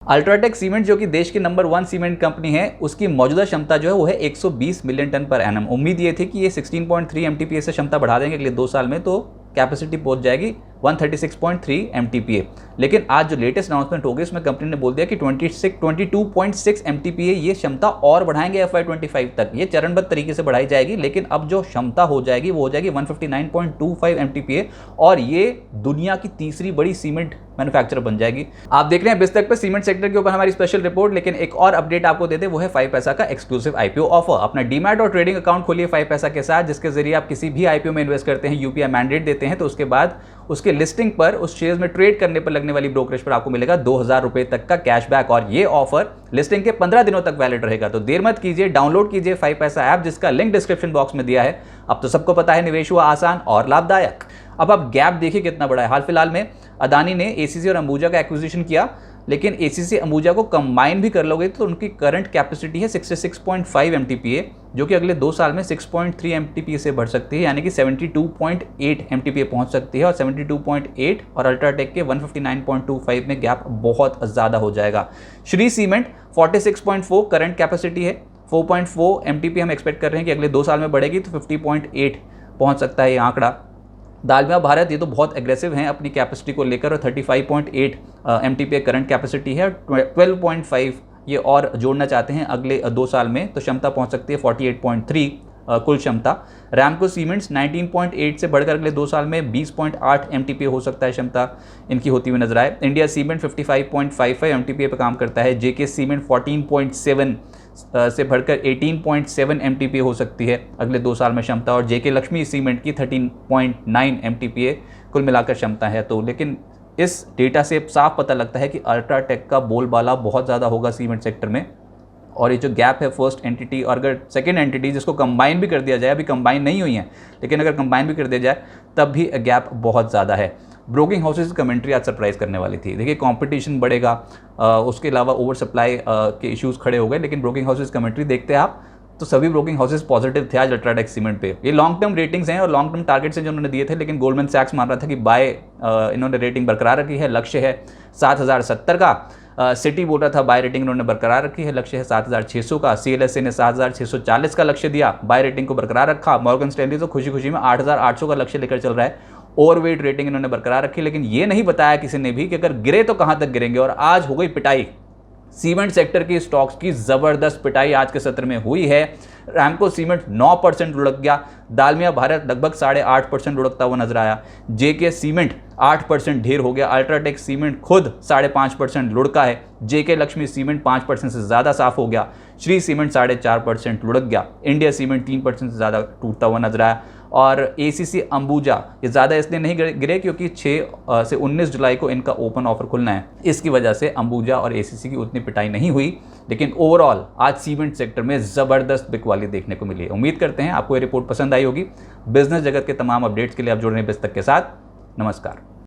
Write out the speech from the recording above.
UltraTech cement जो कि देश की नंबर 1 सीमेंट कंपनी है, उसकी मौजूदा क्षमता जो है वो है 120 मिलियन टन पर एनम। उम्मीद ये थी कि ये 16.3 एमटीपीए से क्षमता बढ़ा देंगे अगले 2 साल में, तो कैपेसिटी पहुंच जाएगी 136.3 एमटीपीए। लेकिन आज जो लेटेस्ट अनाउंसमेंट हो गई उसमें कंपनी ने बोल दिया कि 22.6 एमटीपीए ये क्षमता और बढ़ाएंगे FY25 तक। ये चरणबद्ध तरीके से बढ़ाई जाएगी, लेकिन अब जो क्षमता हो जाएगी वो हो जाएगी 159.25 एमटीपीए और ये दुनिया की तीसरी बड़ी सीमेंट मैन्युफैक्चरर बन जाएगी। आप देख रहे हैं बिस्तक पर सीमेंट सेक्टर के ऊपर हमारी स्पेशल रिपोर्ट। लेकिन एक और अपडेट आपको दे दे, वो है 5 पैसा का एक्सक्लूसिव आईपीओ ऑफर। अपना डीमैट और ट्रेडिंग अकाउंट खोलिए 5 पैसा के साथ, जिसके जरिए आप किसी भी आईपीओ में इन्वेस्ट करते हैं, यूपीआई मैंडेट देते हैं, तो उसके बाद उसके लिस्टिंग पर, उस शेयर्स में ट्रेड करने पर लगने वाली ब्रोकरेज पर आपको मिलेगा 2000 रुपए तक का कैशबैक। और ये ऑफर लिस्टिंग के 15 दिनों तक वैलिड रहेगा। तो देर मत कीजिए, डाउनलोड कीजिए 5 पैसा ऐप, जिसका लिंक डिस्क्रिप्शन बॉक्स में दिया है। अब तो सबको पता है निवेश हुआ आसान और लाभदायक। अब आप गैप देखिए कितना बड़ा है। हाल फिलहाल में अदानी ने एसीसी और अंबुजा का एक्विजिशन किया, लेकिन एसीसी अंबुजा को कंबाइन भी कर लोगे तो उनकी करंट कैपेसिटी है 66.5 एमटीपीए, जो कि अगले 2 साल में 6.3 एमटीपीए से बढ़ सकती है, यानी कि 72.8 एमटीपीए पहुंच सकती है। और 72.8 और अल्ट्राटेक के 159.25 में गैप बहुत ज़्यादा हो जाएगा। श्री सीमेंट 46.4 करंट कैपेसिटी है, 4.4 एमटीपीए हम एक्सपेक्ट कर रहे हैं कि अगले 2 साल में बढ़ेगी, तो 50.8 पहुँच सकता है ये आंकड़ा। दालमिया भारत ये तो बहुत एग्रेसिव हैं अपनी कैपेसिटी को लेकर, और 35.8 एमटीपी करंट कैपेसिटी है, 12.5 ये और जोड़ना चाहते हैं अगले 2 साल में, तो क्षमता पहुंच सकती है 48.3 कुल क्षमता। रैमको सीमेंट्स 19.8 से बढ़कर अगले 2 साल में 20.8 एमटीपी हो सकता है क्षमता इनकी होती हुई नजर आए। इंडिया सीमेंट 55.55 एमटीपी पे काम करता है। जेके सीमेंट 14.7 से बढ़कर 18.7 एमटीपी हो सकती है अगले 2 साल में क्षमता। और जेके लक्ष्मी सीमेंट की 13.9 एमटीपी कुल मिलाकर क्षमता है। तो लेकिन इस डेटा से साफ पता लगता है कि अल्ट्राटेक का बोलबाला बहुत ज़्यादा होगा सीमेंट सेक्टर में। और ये जो गैप है फर्स्ट एंटिटी और अगर सेकेंड एंटिटी जिसको कंबाइन भी कर दिया जाए, अभी कंबाइन नहीं हुई है, लेकिन अगर कंबाइन भी कर दिया जाए तब भी गैप बहुत ज़्यादा है। ब्रोकिंग हाउसेज की कमेंट्री आज सरप्राइज करने वाली थी। देखिए कंपटीशन बढ़ेगा, उसके अलावा ओवर सप्लाई के इश्यूज खड़े हो गए, लेकिन ब्रोकिंग हाउसेज कमेंट्री देखते हैं आप तो सभी ब्रोकिंग हाउसेज पॉजिटिव थे आज अल्ट्राटेक सीमेंट पे। ये लॉन्ग टर्म रेटिंग्स हैं और लॉन्ग टर्म टारगेट्स हैं जो उन्होंने दिए थे, लेकिन गोल्डमैन सैक्स मान रहा था कि बाय इन्होंने रेटिंग बरकरार रखी है, लक्ष्य है 7070 का। सिटी बोल रहा था बाय रेटिंग इन्होंने बरकरार रखी है, लक्ष्य है 7600 का। सीएलएसए ने 7640 का लक्ष्य दिया, बाय रेटिंग को बरकरार रखा। मॉर्गन स्टैनली तो खुशी खुशी में 8800 का लक्ष्य लेकर चल रहा है। ओवरवेट रेटिंग इन्होंने बरकरार रखी, लेकिन ये नहीं बताया किसी ने भी कि अगर गिरे तो कहां तक गिरेंगे। और आज हो गई पिटाई, सीमेंट सेक्टर की स्टॉक्स की जबरदस्त पिटाई आज के सत्र में हुई है। रैमको सीमेंट 9% लुढ़क गया, दालमिया भारत लगभग 8.5% लुढ़कता हुआ नजर आया, जेके सीमेंट 8% ढेर हो गया, अल्ट्राटेक सीमेंट खुद 5.5% लुढ़का है, जेके लक्ष्मी सीमेंट 5% से ज़्यादा साफ हो गया, श्री सीमेंट 4.5% लुढ़क गया, इंडिया सीमेंट 3% से ज़्यादा टूटता हुआ नजर आया। और एसीसी अंबुजा ये ज़्यादा इसलिए नहीं गिरे क्योंकि 6 से 19 जुलाई को इनका ओपन ऑफर खुलना है, इसकी वजह से अंबुजा और एसीसी की उतनी पिटाई नहीं हुई। लेकिन ओवरऑल आज सीमेंट सेक्टर में ज़बरदस्त बिकवाली देखने को मिली है। उम्मीद करते हैं आपको ये रिपोर्ट पसंद आई होगी। बिजनेस जगत के तमाम अपडेट्स के लिए आप जुड़ रहे हैं बिस्तक के साथ। नमस्कार।